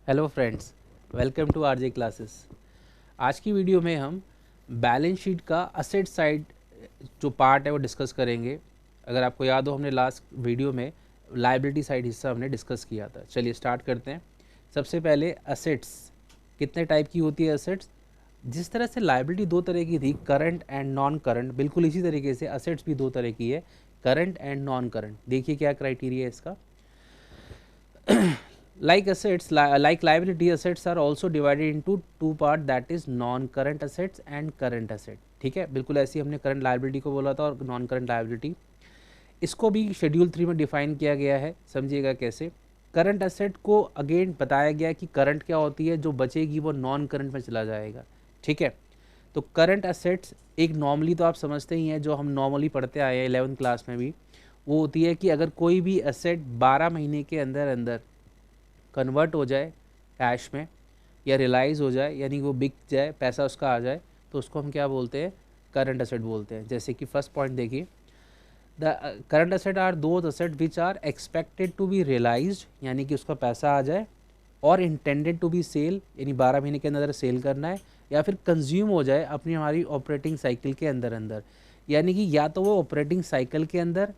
Hello friends, welcome to RJ classes. आज की video में हम बैलेंस शीट का असेट साइड जो पार्ट है वो डिस्कस करेंगे। अगर आपको याद हो, हमने लास्ट वीडियो में लायबिलिटी साइड हिस्सा हमने डिस्कस किया था। चलिए स्टार्ट करते हैं। सबसे पहले असेट्स कितने टाइप की होती है। असेट्स जिस तरह से लायबिलिटी दो तरह की थी, करंट एंड नॉन करंट, बिल्कुल इसी तरीके से असेट्स भी दो तरह की है, करंट एंड नॉन करंट। देखिए क्या क्राइटेरिया है इसका। Like assets, like liability, assets are also divided into two part, that is non-current assets and current asset। ठीक है, बिल्कुल ऐसी हमने करंट लाइबिलिटी को बोला था और नॉन करंट लाइबिलिटी। इसको भी शेड्यूल 3 में डिफाइन किया गया है। समझिएगा कैसे। करंट एसेट को अगेन बताया गया कि करंट क्या होती है, जो बचेगी वो नॉन करंट में चला जाएगा। ठीक है, तो करंट एसेट्स एक नॉर्मली तो आप समझते ही हैं, जो हम नॉर्मली पढ़ते आए हैं 11th क्लास में भी, वो होती है कि अगर कोई भी एसेट 12 महीने के अंदर अंदर कन्वर्ट हो जाए कैश में या रियलाइज़ हो जाए, यानी वो बिक जाए, पैसा उसका आ जाए, तो उसको हम क्या बोलते हैं, करंट एसेट बोलते हैं। जैसे कि फर्स्ट पॉइंट देखिए, the current asset are those asset which are expected to be realised, यानी कि उसका पैसा आ जाए, और इंटेंडेड टू बी सेल, यानी 12 महीने के अंदर सेल करना है, या फिर कंज्यूम हो जाए अपनी हमारी ऑपरेटिंग साइकिल के अंदर अंदर, यानी कि या तो वो ऑपरेटिंग साइकिल के अंदर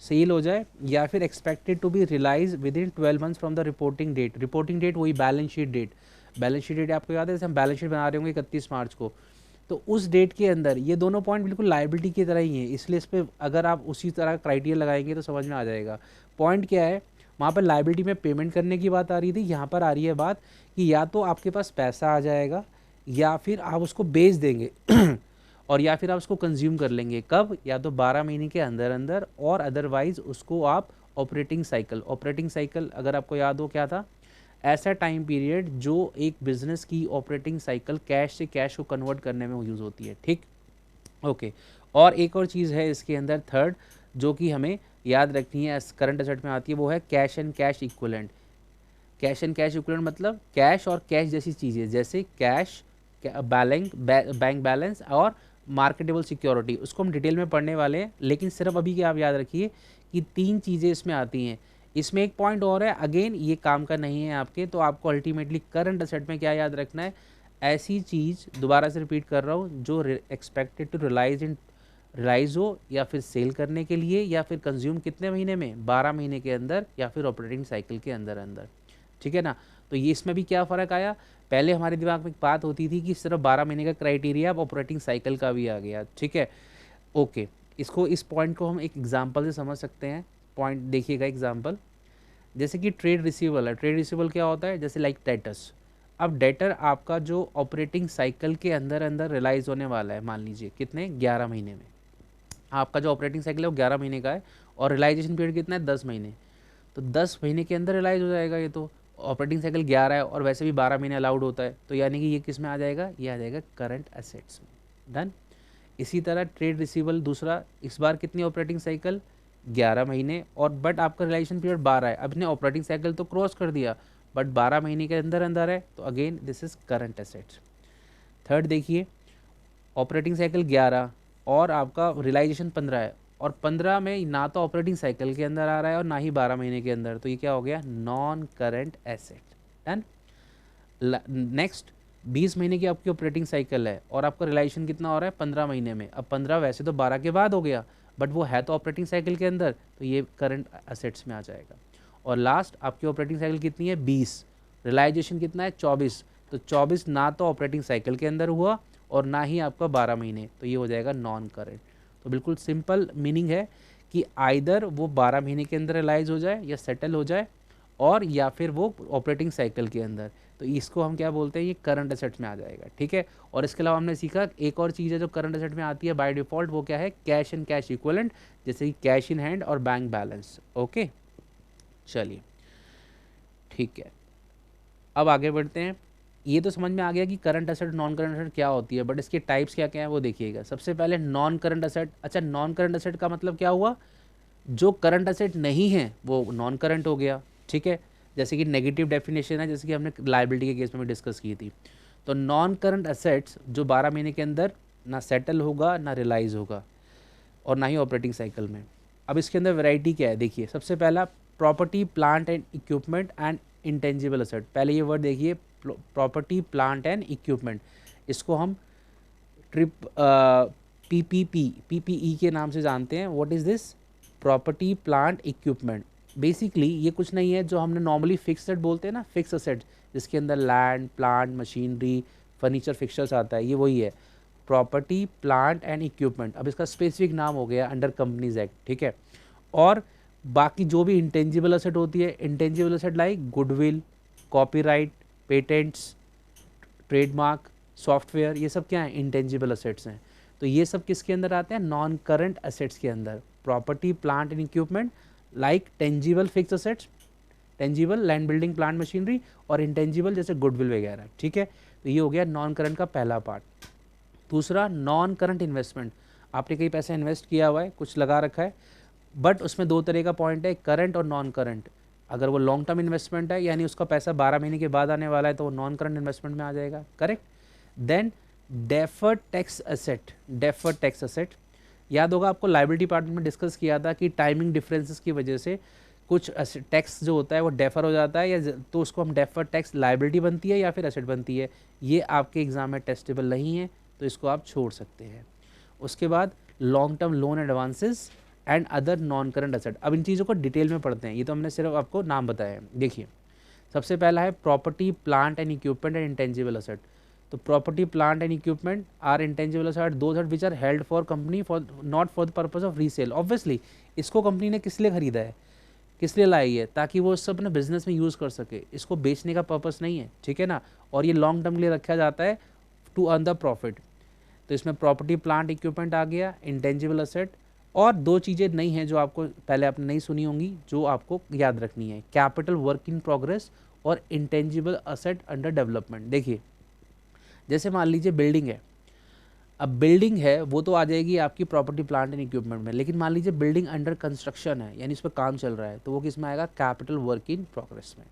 सेल हो जाए या फिर expected to be realise within 12 months from the reporting date. Reporting date वही balance sheet date. Balance sheet date आपको याद है, जैसे हम बैलेंस शीट बना रहे होंगे 31 मार्च को, तो उस डेट के अंदर ये दोनों पॉइंट बिल्कुल लायबिलिटी की तरह ही है, इसलिए इस पर अगर आप उसी तरह क्राइटेरिया लगाएंगे तो समझ में आ जाएगा। पॉइंट क्या है, वहाँ पर लायबिलिटी में पेमेंट करने की बात आ रही थी, यहाँ पर आ रही है बात कि या तो आपके पास पैसा आ जाएगा या फिर आप उसको बेच देंगे और या फिर आप उसको कंज्यूम कर लेंगे। कब? या तो 12 महीने के अंदर अंदर, और अदरवाइज उसको आप ऑपरेटिंग साइकिल अगर आपको याद हो क्या था, ऐसा टाइम पीरियड जो एक बिजनेस की ऑपरेटिंग साइकिल कैश से कैश को कन्वर्ट करने में यूज़ होती है। ठीक, ओके। और एक और चीज़ है इसके अंदर थर्ड, जो कि हमें याद रखनी है, करंट एसेट में आती है, वो है cash and cash equivalent. Cash and cash equivalent मतलब कैश और कैश जैसी चीज़ें, जैसे कैश, बैंक बैलेंस और मार्केटेबल सिक्योरिटी। उसको हम डिटेल में पढ़ने वाले हैं, लेकिन सिर्फ अभी के आप याद रखिए कि तीन चीज़ें इसमें आती हैं। इसमें एक पॉइंट और है, अगेन ये काम का नहीं है आपके, तो आपको अल्टीमेटली करंट असेट में क्या याद रखना है, ऐसी चीज़, दोबारा से रिपीट कर रहा हूँ, जो एक्सपेक्टेड टू रिलाइज हो या फिर सेल करने के लिए, या फिर कंज्यूम कितने महीने में, 12 महीने के अंदर, या फिर ऑपरेटिंग साइकिल के अंदर अंदर। ठीक है ना। तो ये इसमें भी क्या फ़र्क आया, पहले हमारे दिमाग में एक बात होती थी कि सिर्फ 12 महीने का क्राइटेरिया, अब ऑपरेटिंग साइकिल का भी आ गया। ठीक है, ओके। इसको, इस पॉइंट को हम एक एग्जांपल से समझ सकते हैं। पॉइंट देखिएगा, एग्जांपल जैसे कि ट्रेड रिसीवेबल है। ट्रेड रिसीवेबल क्या होता है, जैसे लाइक डेटर्स। अब डेटर आपका जो ऑपरेटिंग साइकिल के अंदर अंदर रियलाइज़ होने वाला है, मान लीजिए कितने, 11 महीने में। आपका जो ऑपरेटिंग साइकिल है वो 11 महीने का है, और रियलाइजेशन पीरियड कितना है, 10 महीने। तो 10 महीने के अंदर रियलाइज़ हो जाएगा ये तो। ऑपरेटिंग साइकिल 11 है और वैसे भी 12 महीने अलाउड होता है, तो यानी कि ये किस में आ जाएगा, ये आ जाएगा करंट एसेट्स में। डन। इसी तरह ट्रेड रिसीवेबल दूसरा, इस बार कितनी ऑपरेटिंग साइकिल, 11 महीने, और बट आपका रिलाइजेशन पीरियड 12 है। अब ने ऑपरेटिंग साइकिल तो क्रॉस कर दिया, बट 12 महीने के अंदर अंदर है, तो again this is current assets. Third देखिए, ऑपरेटिंग साइकिल 11 और आपका रियलाइजेशन 15 है, और 15 में ना तो ऑपरेटिंग साइकिल के अंदर आ रहा है और ना ही 12 महीने के अंदर, तो ये क्या हो गया, non current asset. Done. Next, 20 महीने की आपकी ऑपरेटिंग साइकिल है और आपका रियलाइजेशन कितना हो रहा है, 15 महीने में। अब 15 वैसे तो 12 के बाद हो गया, बट वो है तो ऑपरेटिंग साइकिल के अंदर, तो ये करंट एसेट्स में आ जाएगा। और लास्ट, आपकी ऑपरेटिंग साइकिल कितनी है, 20, रियलाइजेशन कितना है, 24, तो 24 ना तो ऑपरेटिंग साइकिल के अंदर हुआ और ना ही आपका 12 महीने, तो ये हो जाएगा नॉन करंट। तो बिल्कुल सिंपल मीनिंग है कि आइदर वो 12 महीने के अंदर रियलाइज हो जाए या सेटल हो जाए, और या फिर वो ऑपरेटिंग साइकिल के अंदर, तो इसको हम क्या बोलते हैं, ये करंट एसेट्स में आ जाएगा। ठीक है। और इसके अलावा हमने सीखा एक और चीज़ है जो करंट एसेट में आती है बाय डिफ़ॉल्ट, वो क्या है, कैश एंड कैश इक्विवेलेंट, जैसे कि कैश इन हैंड और बैंक बैलेंस। ओके, चलिए ठीक है, अब आगे बढ़ते हैं। ये तो समझ में आ गया कि current asset non current asset क्या होती है, बट इसके टाइप्स क्या क्या है वो देखिएगा। सबसे पहले नॉन करंट एसेट। अच्छा, नॉन करंट एसेट का मतलब क्या हुआ, जो करंट एसेट नहीं है वो नॉन करंट हो गया। ठीक है, जैसे कि नेगेटिव डेफिनेशन है, जैसे कि हमने लायबिलिटी के केस में भी डिस्कस की थी। तो नॉन करंट एसेट्स जो 12 महीने के अंदर ना सेटल होगा, ना रियलाइज होगा, और ना ही ऑपरेटिंग साइकिल में। अब इसके अंदर वैरायटी क्या है देखिए। सबसे पहला, property plant and equipment and intangible asset. पहले ये वर्ड देखिए, प्रॉपर्टी प्लांट एंड इक्विपमेंट, इसको हम पीपीई के नाम से जानते हैं। What is this? Property plant equipment. Basically ये कुछ नहीं है जो हमने नॉर्मली फिक्स एसेट बोलते हैं ना, फिक्स एसेट जिसके अंदर land, plant, machinery, furniture, fixtures आता है, ये वही है प्रॉपर्टी प्लांट एंड इक्विपमेंट। अब इसका स्पेसिफिक नाम हो गया अंडर कंपनीज एक्ट, ठीक है। और बाकी जो भी इंटेंजिबल एसेट होती है, intangible asset like goodwill, copyright, patents, trademark, software, ये सब क्या है? इंटेंजिबल एसेट्स हैं। तो ये सब किसके अंदर आते हैं? नॉन करंट एसेट्स के अंदर। Property plant and equipment like tangible fixed assets, tangible land, building, plant, machinery, और इंटेंजिबल जैसे गुडविल वगैरह, ठीक है। तो ये हो गया नॉन करंट का पहला पार्ट। दूसरा, नॉन करंट इन्वेस्टमेंट। आपने कहीं पैसा इन्वेस्ट किया हुआ है, कुछ लगा रखा है, बट उसमें दो तरह का पॉइंट है, करंट और नॉन करंट। अगर वो लॉन्ग टर्म इन्वेस्टमेंट है, यानी उसका पैसा 12 महीने के बाद आने वाला है, तो वो नॉन करंट इन्वेस्टमेंट में आ जाएगा, correct. Then deferred tax asset, deferred tax asset, याद होगा आपको लाइबिलिटी पार्ट में डिस्कस किया था कि टाइमिंग डिफरेंसेस की वजह से कुछ टैक्स जो होता है वो डेफर हो जाता है, या तो उसको हम डेफर्ड टैक्स लाइबिलिटी बनती है या फिर एसेट बनती है। ये आपके एग्जाम में टेस्टेबल नहीं है, तो इसको आप छोड़ सकते हैं। उसके बाद long term loan advances and other non current asset. अब इन चीज़ों को डिटेल में पढ़ते हैं, ये तो हमने सिर्फ आपको नाम बताया है। देखिए, सबसे पहला है property plant and equipment and intangible asset. तो property plant and equipment or intangible asset, दो asset which are held for company for not for the purpose of resale. Obviously इसको कंपनी ने किस लिए खरीदा है, किस लिए लाई है? ताकि वो इससे अपने बिजनेस में यूज़ कर सके, इसको बेचने का पर्पस नहीं है, ठीक है ना। और ये लॉन्ग टर्म के लिए रखा जाता है टू अर्न द प्रॉफिट। तो इसमें प्रॉपर्टी प्लांट इक्विपमेंट आ गया, इंटेंजिबल एसेट। और दो चीज़ें नई हैं जो आपको पहले आपने नहीं सुनी होंगी, जो आपको याद रखनी है, कैपिटल वर्क इन प्रोग्रेस और इंटेंजिबल एसेट अंडर डेवलपमेंट। देखिए, जैसे मान लीजिए बिल्डिंग है, अब बिल्डिंग है वो तो आ जाएगी आपकी प्रॉपर्टी प्लांट एंड इक्विपमेंट में, लेकिन मान लीजिए बिल्डिंग अंडर कंस्ट्रक्शन है, यानी इस पर काम चल रहा है, तो वो किस में आएगा? कैपिटल वर्क इन प्रोग्रेस में।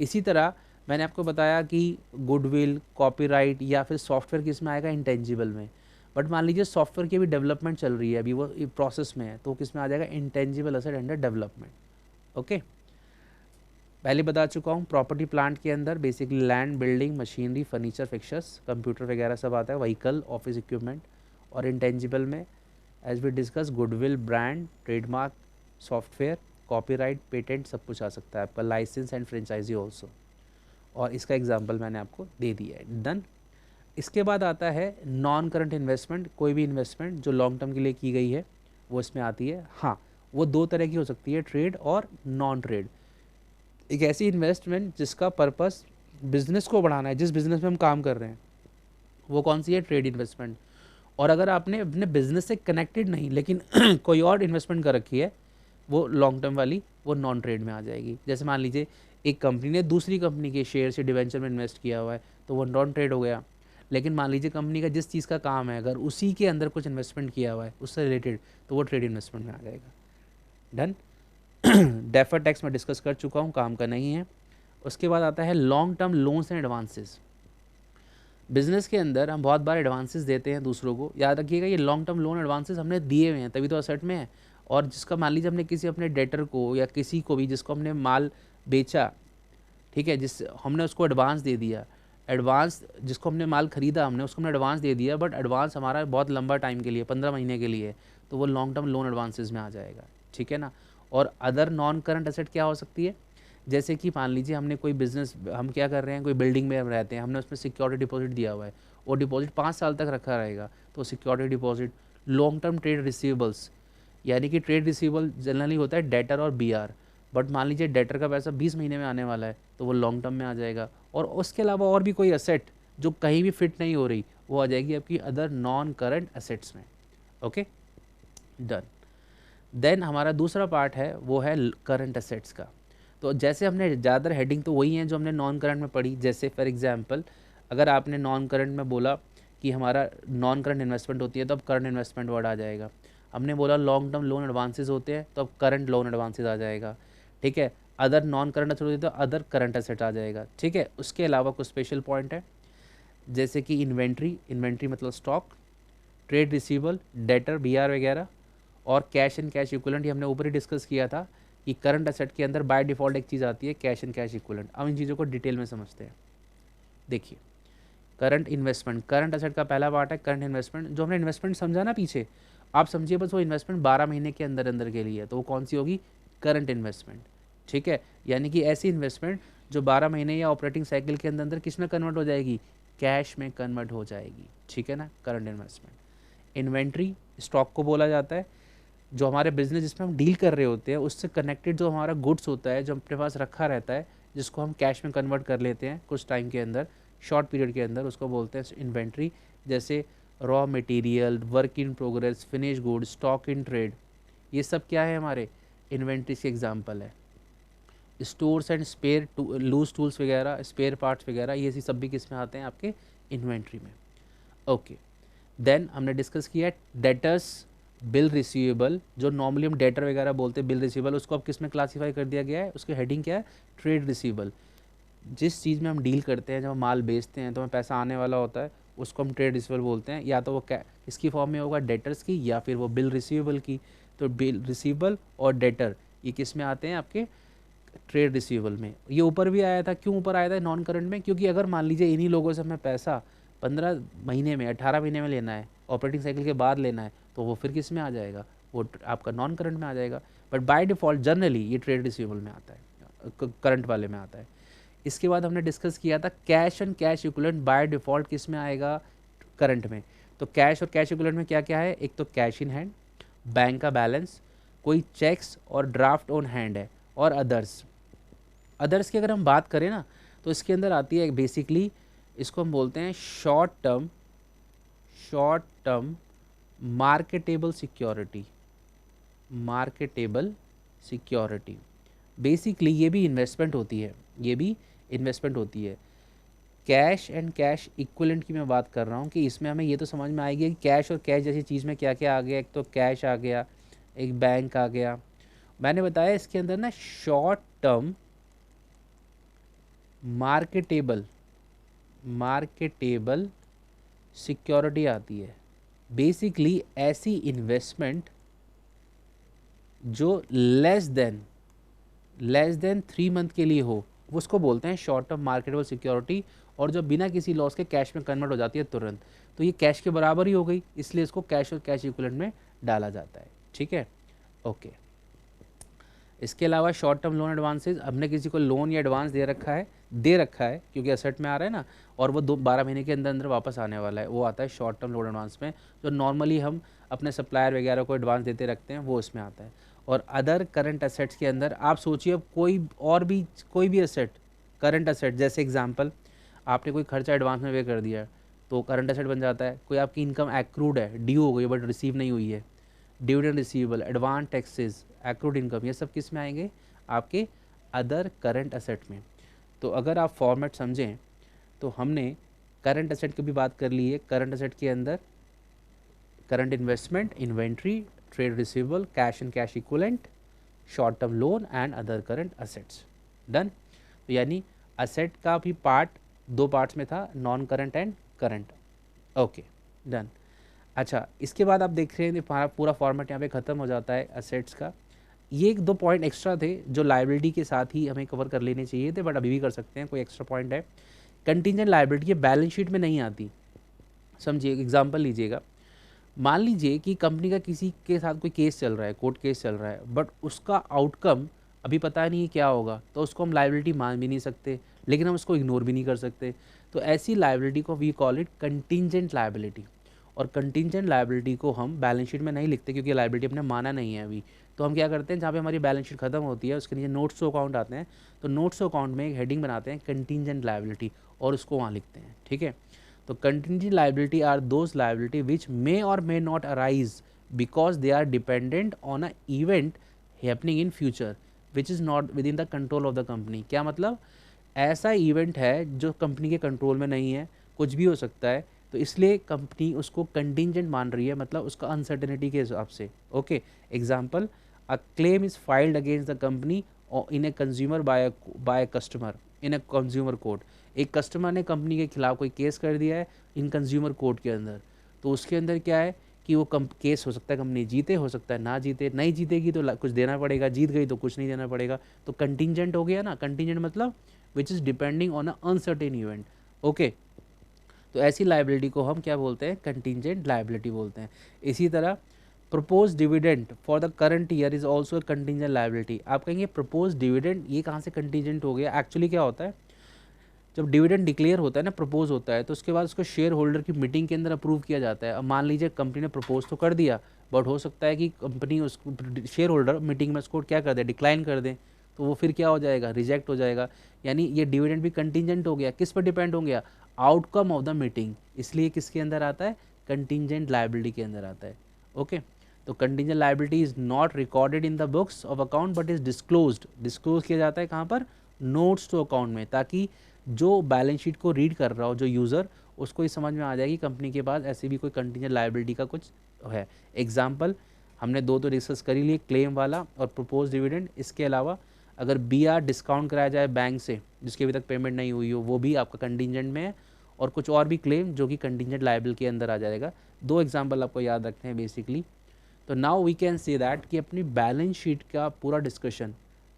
इसी तरह मैंने आपको बताया कि गुडविल, कॉपीराइट या फिर सॉफ्टवेयर किस में आएगा? इंटेंजिबल में। बट मान लीजिए सॉफ्टवेयर की भी डेवलपमेंट चल रही है, अभी वो प्रोसेस में है, तो किस में आ जाएगा? Intangible asset under development. Okay, पहले बता चुका हूँ, प्रॉपर्टी प्लांट के अंदर basically land, building, machinery, furniture, fixtures, computer वगैरह सब आता है, व्हीकल, ऑफिस इक्विपमेंट। और इंटेंजिबल में as we discuss goodwill, brand, trademark, software, copyright, patent, सब कुछ आ सकता है आपका, लाइसेंस एंड फ्रेंचाइजी ऑल्सो। और इसका एग्जाम्पल मैंने आपको दे दिया है, डन। इसके बाद आता है नॉन करंट इन्वेस्टमेंट। कोई भी इन्वेस्टमेंट जो लॉन्ग टर्म के लिए की गई है वो इसमें आती है। हाँ, वो दो तरह की हो सकती है, ट्रेड और नॉन ट्रेड। एक ऐसी इन्वेस्टमेंट जिसका पर्पस बिजनेस को बढ़ाना है, जिस बिजनेस में हम काम कर रहे हैं, वो कौन सी है? Trade investment. और अगर आपने अपने बिजनेस से कनेक्टेड नहीं लेकिन कोई और इन्वेस्टमेंट कर रखी है, वो लॉन्ग टर्म वाली, वो नॉन ट्रेड में आ जाएगी। जैसे मान लीजिए एक कंपनी ने दूसरी कंपनी के शेयर से डिवेंचर में इन्वेस्ट किया हुआ है, तो वो नॉन ट्रेड हो गया। लेकिन मान लीजिए कंपनी का जिस चीज़ का काम है, अगर उसी के अंदर कुछ इन्वेस्टमेंट किया हुआ है उससे रिलेटेड, तो वो ट्रेड इन्वेस्टमेंट में आ जाएगा, डन। डेफर टैक्स में डिस्कस कर चुका हूँ, काम का नहीं है। उसके बाद आता है long term loans and advances. Business के अंदर हम बहुत बार एडवांसेस देते हैं दूसरों को, याद रखिएगा ये लॉन्ग टर्म लोन एडवांसेस हमने दिए हुए हैं, तभी तो असेट में है। और जिसका मान लीजिए हमने किसी अपने डेटर को या किसी को भी जिसको हमने माल बेचा, ठीक है, जिस हमने उसको एडवांस दे दिया, एडवांस जिसको हमने माल खरीदा हमने उसको हमने एडवांस दे दिया, बट एडवांस हमारा बहुत लंबा टाइम के लिए, 15 महीने के लिए, तो वो लॉन्ग टर्म लोन एडवांसेस में आ जाएगा, ठीक है ना। और अदर नॉन करंट एसेट क्या हो सकती है? जैसे कि मान लीजिए हमने कोई बिज़नेस, हम क्या कर रहे हैं, कोई बिल्डिंग में हम रहते हैं, हमने उसमें सिक्योरिटी डिपॉजिट दिया हुआ है, वो डिपॉजिट 5 साल तक रखा रहेगा, तो security deposit. Long term trade receivables, यानी कि ट्रेड रिसीवेबल जनरली होता है डेटर और बीआर, बट मान लीजिए डेटर का पैसा 20 महीने में आने वाला है, तो वो लॉन्ग टर्म में आ जाएगा। और उसके अलावा और भी कोई एसेट जो कहीं भी फिट नहीं हो रही, वो आ जाएगी आपकी अदर नॉन करंट एसेट्स में। Okay, done. देन हमारा दूसरा पार्ट है वो है करंट एसेट्स का। तो जैसे हमने ज़्यादातर हेडिंग तो वही हैं जो हमने नॉन करंट में पढ़ी। जैसे फॉर एग्जांपल अगर आपने नॉन करंट में बोला कि हमारा नॉन करंट इन्वेस्टमेंट होती है, तो अब करंट इन्वेस्टमेंट वर्ड आ जाएगा। हमने बोला लॉन्ग टर्म लोन एडवांसेस होते हैं, तो अब करंट लोन एडवांसेस आ जाएगा, ठीक है। अदर नॉन करंट एसेट होती है, तो अदर करंट एसेट आ जाएगा, ठीक है। उसके अलावा कुछ स्पेशल पॉइंट है, जैसे कि इन्वेंट्री, इन्वेंट्री मतलब stock, trade receivable, debtor, BR वगैरह, और कैश एंड कैश इक्विवेलेंट, ये हमने ऊपर ही डिस्कस किया था कि करंट असेट के अंदर बाय डिफ़ॉल्ट एक चीज़ आती है कैश एंड कैश इक्विवेलेंट। अब इन चीज़ों को डिटेल में समझते हैं। देखिए, करंट इन्वेस्टमेंट, करंट असेट का पहला पार्ट है करंट इन्वेस्टमेंट। जो हमने इन्वेस्टमेंट समझा ना पीछे, आप समझिए बस वो इन्वेस्टमेंट 12 महीने के अंदर अंदर के लिए है, तो वो कौन सी होगी? Current investment. ठीक है, यानी कि ऐसी इन्वेस्टमेंट जो 12 महीने या ऑपरेटिंग साइकिल के अंदर अंदर किस में कन्वर्ट हो जाएगी? कैश में कन्वर्ट हो जाएगी। ठीक है ना, करंट इन्वेस्टमेंट। इन्वेंट्री स्टॉक को बोला जाता है, जो हमारे बिजनेस जिसमें हम डील कर रहे होते हैं उससे कनेक्टेड जो हमारा गुड्स होता है जो अपने पास रखा रहता है, जिसको हम कैश में कन्वर्ट कर लेते हैं कुछ टाइम के अंदर, शॉर्ट पीरियड के अंदर, उसको बोलते हैं इन्वेंट्री। जैसे raw material, work in progress, finish good, stock in trade, ये सब क्या है? हमारे इन्वेंट्री के एग्जाम्पल है। Stores and spare loose tools वगैरह, स्पेयर पार्ट्स वगैरह, ये सब भी किस में आते हैं? आपके इन्वेंट्री में। ओके, देन हमने डिस्कस किया डेटर्स, बिल रिसीवेबल, जो नॉर्मली हम डेटर वगैरह बोलते हैं, बिल रिसीवेबल, उसको अब किस में क्लासीफाई कर दिया गया है? उसकी हेडिंग क्या है? Trade receivable. जिस चीज़ में हम डील करते हैं, जब हम माल बेचते हैं तो हमें पैसा आने वाला होता है, उसको हम ट्रेड रिसीवेबल बोलते हैं। या तो वो किसकी फॉर्म में होगा? डेटर्स की, या फिर वो बिल रिसीवेबल की। तो बिल रिसीवेबल और डेटर ये किस में आते हैं? आपके ट्रेड रिसीवेबल में। ये ऊपर भी आया था, क्यों ऊपर आया था नॉन करंट में? क्योंकि अगर मान लीजिए इन्हीं लोगों से हमें पैसा 15 महीने में, 18 महीने में लेना है, ऑपरेटिंग साइकिल के बाद लेना है, तो वो फिर किस में आ जाएगा? वो आपका नॉन करंट में आ जाएगा। बट बाय डिफ़ॉल्ट जनरली ये ट्रेड रिसीवेबल में आता है, करंट वाले में आता है। इसके बाद हमने डिस्कस किया था cash and cash equivalent by default किस में आएगा? करंट में। तो कैश और कैश इक्विवेलेंट में क्या क्या है? एक तो कैश इन हैंड, बैंक का बैलेंस, कोई चेक्स और ड्राफ्ट ऑन हैंड है, और अदर्स। अदर्स की अगर हम बात करें ना, तो इसके अंदर आती है बेसिकली, इसको हम बोलते हैं short term marketable security. Marketable security basically ये भी इन्वेस्टमेंट होती है, ये भी इन्वेस्टमेंट होती है। कैश एंड कैश इक्विवेलेंट की मैं बात कर रहा हूँ कि इसमें हमें ये तो समझ में आएगी कि कैश और कैश जैसी चीज़ में क्या क्या आ गया। एक तो कैश आ गया, एक बैंक आ गया। मैंने बताया इसके अंदर ना शॉर्ट टर्म मार्केटेबल सिक्योरिटी आती है। बेसिकली ऐसी इन्वेस्टमेंट जो लेस देन 3 मंथ के लिए हो, उसको बोलते हैं शॉर्ट टर्म मार्केटेबल सिक्योरिटी, और जो बिना किसी लॉस के कैश में कन्वर्ट हो जाती है तुरंत। तो ये कैश के बराबर ही हो गई, इसलिए इसको कैश और कैश इक्विवेलेंट में डाला जाता है। ठीक है, ओके। इसके अलावा शॉर्ट टर्म लोन एडवांसेस, हमने किसी को लोन या एडवांस दे रखा है क्योंकि असेट में आ रहा है ना, और वो 12 महीने के अंदर अंदर वापस आने वाला है, वो आता है शॉर्ट टर्म लोन एडवांस में। जो नॉर्मली हम अपने सप्लायर वगैरह को एडवांस देते रखते हैं, वो इसमें आता है। और अदर करंट असेट्स के अंदर आप सोचिए, अब कोई भी असेट, करंट असेट, जैसे एग्जांपल आपने कोई खर्चा एडवांस में पे कर दिया तो करंट असेट बन जाता है। कोई आपकी इनकम एक्रूड है, ड्यू हो गई बट रिसीव नहीं हुई है, dividend receivable, advance taxes, accrued income, ये सब किस में आएंगे? आपके अदर करंट असेट में। तो अगर आप फॉर्मेट समझें तो हमने करंट असेट की भी बात कर ली है। करंट असेट के अंदर current investment, inventory, trade receivable, cash and cash equivalent, short term loan and other current assets. Done. तो यानी असेट का भी पार्ट 2 पार्ट्स में था, non current and current. Okay, done. अच्छा, इसके बाद आप देख रहे हैं हमारा पूरा फॉर्मेट यहाँ पे ख़त्म हो जाता है असेट्स का। ये 1-2 पॉइंट एक्स्ट्रा थे जो लायबिलिटी के साथ ही हमें कवर कर लेने चाहिए थे, बट अभी भी कर सकते हैं, कोई एक्स्ट्रा पॉइंट है। कंटीजेंट लायबिलिटी ये बैलेंस शीट में नहीं आती। समझिए, एग्जांपल लीजिएगा। मान लीजिए कि कंपनी का किसी के साथ कोई केस चल रहा है, कोर्ट केस चल रहा है, बट उसका आउटकम अभी पता नहीं है क्या होगा, तो उसको हम लायबिलिटी मान भी नहीं सकते, लेकिन हम उसको इग्नोर भी नहीं कर सकते। तो ऐसी लायबिलिटी को we call it contingent liability. और कंटीजेंट लायबिलिटी को हम बैलेंस शीट में नहीं लिखते क्योंकि लायबिलिटी हमने माना नहीं है अभी। तो हम क्या करते हैं, जहाँ पे हमारी बैलेंस शीट खत्म होती है उसके नीचे नोट्स टू अकाउंट आते हैं, तो नोट्स टू अकाउंट में एक हेडिंग बनाते हैं कंटीजेंट लायबिलिटी, और उसको वहाँ लिखते हैं। ठीक है, तो contingent liability are those liability which may or may not arise because they are dependent on a event happening in future which is not within the control of the company. क्या मतलब? ऐसा event है जो company के control में नहीं है, कुछ भी हो सकता है, तो इसलिए कंपनी उसको कंटीजेंट मान रही है, मतलब उसका अनसर्टेनिटी के हिसाब से। Okay, example, a claim is filed against the company in a consumer by customer in a consumer court. एक कस्टमर ने कंपनी के खिलाफ कोई केस कर दिया है इन कंज्यूमर कोर्ट के अंदर, तो उसके अंदर क्या है कि वो केस हो सकता है कंपनी जीते, हो सकता है ना जीते, नहीं जीतेगी तो कुछ देना पड़ेगा, जीत गई तो कुछ नहीं देना पड़ेगा। तो कंटिंजेंट हो गया ना, कंटिंजेंट मतलब which is depending on a uncertain event. Okay, तो ऐसी लाइबिलिटी को हम क्या बोलते हैं, कंटिंजेंट लाइबिलिटी बोलते हैं। इसी तरह propose dividend for the current year is also a contingent liability. आप कहेंगे प्रपोज डिविडेंड ये कहाँ से कंटिंजेंट हो गया? एक्चुअली क्या होता है, जब डिविडेंड डिक्लेयर होता है ना, प्रपोज होता है, तो उसके बाद उसको शेयर होल्डर की मीटिंग के अंदर अप्रूव किया जाता है। अब मान लीजिए कंपनी ने प्रपोज तो कर दिया, बट हो सकता है कि कंपनी उसको शेयर होल्डर मीटिंग में उसको क्या कर दे, डिक्लाइन कर दे, तो वो फिर क्या हो जाएगा, रिजेक्ट हो जाएगा। यानी ये डिविडेंड भी कंटिंजेंट हो गया। किस पर डिपेंड हो गया? Outcome of the meeting. इसलिए किसके अंदर आता है? कंटिंजेंट लायबिलिटी के अंदर आता है। ओके, तो contingent liability is not recorded in the books of account but is disclosed. Disclose किया जाता है कहाँ पर? नोट्स टू अकाउंट में, ताकि जो बैलेंस शीट को रीड कर रहा हो, जो यूज़र, उसको ये समझ में आ जाएगी कंपनी के पास ऐसी भी कोई कंटिंजेंट लायबिलिटी का कुछ है। एग्जाम्पल हमने दो तो डिस्कस कर ही लिए, क्लेम वाला और प्रपोज डिविडेंड। इसके अलावा अगर BR डिस्काउंट कराया जाए बैंक से जिसकी अभी तक पेमेंट नहीं हुई हो, वो भी आपका कंटिंजेंट में है। और कुछ और भी क्लेम जो कि कंटिंजेंट लायबिल के अंदर आ जाएगा। दो एग्जाम्पल आपको याद रखने हैं बेसिकली। तो now we can say that कि अपनी बैलेंस शीट का पूरा डिस्कशन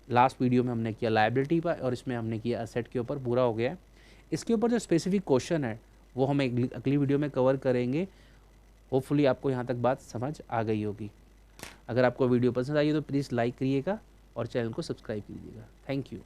लास्ट वीडियो में हमने किया लायबिलिटी पर, और इसमें हमने किया असेट के ऊपर, पूरा हो गया है। इसके ऊपर जो स्पेसिफिक क्वेश्चन है वो हम अगली वीडियो में कवर करेंगे। होपफुली आपको यहाँ तक बात समझ आ गई होगी। अगर आपको वीडियो पसंद आई है तो प्लीज़ लाइक करिएगा और चैनल को सब्सक्राइब कीजिएगा। Thank you.